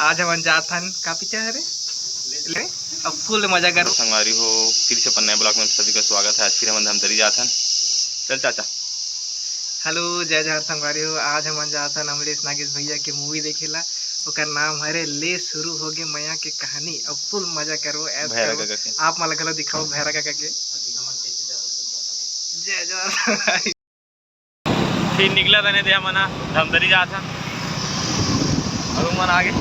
आज हम जाथन का पिक्चर है रे अब फुल मजा कर संगवारी हो। फिर से अपन नए ब्लॉग में सभी का स्वागत है। आज फिर हम धमतरी जाथन। चल चाचा। हेलो जय जहर संगवारी हो। आज हम जाथन अमरीश नागेश भैया के मूवी देखेला। ओकर नाम है ले शुरू हो गए मैया के कहानी। अब फुल मजा करो ऐसे आप मला गलो दिखाओ भैरा काका के जय जहर। फिर निकला रहने दे मना धमतरी जाथन और मन आगे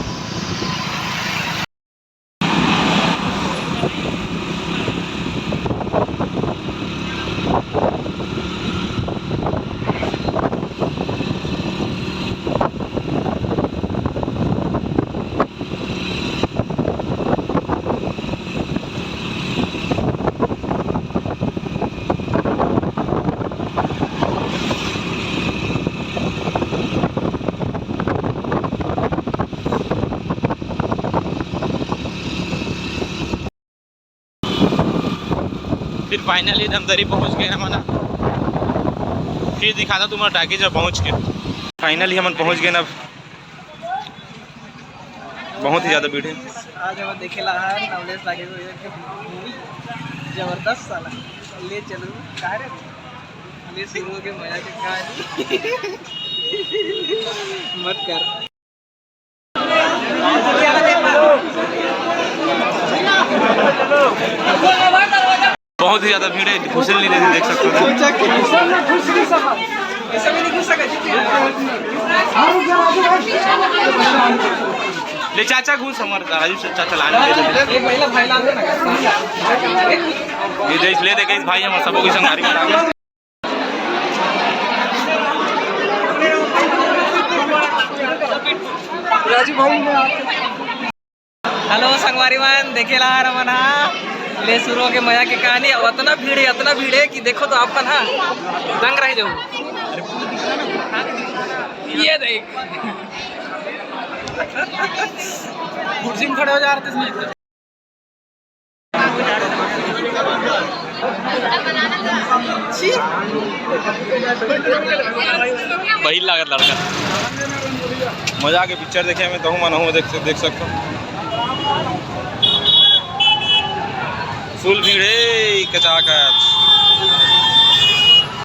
फिर फाइनली धमतरी पहुंच गए हम ना। फिर दिखाता तुम्हारा टाकी जब पहुंच के फाइनली हम पहुंच गए ना। बहुत ही ज़्यादा भीड़ है। आज हम देखेला है अमरीश नागेश भैया के मूवी जबरदस्त साला ले चलो कहा रे ले शुरू हो गए मैया के कहानी। मत कर बहुत ही ज़्यादा भीड़ है। घुसल नहीं देते देख सकते हो। ले चाचा घुस हमारे राजू से चाचा लाने ये देख ले देखे भाई हम सबों की संगारी में राजू भाई हेलो संगवारी मान देखेला रमना ले शुरू हो के मैया की कहानी। और इतना भीड़ है कि देखो तो अपन हाँ दंग रह जाओ। ये देख कुर्सी में खड़े हो जा रहे थे। वही लागत लड़का मजा के पिक्चर देखे मैं कहूँ मन देख सकता हूँ। फुल भीड़ है कचाकच।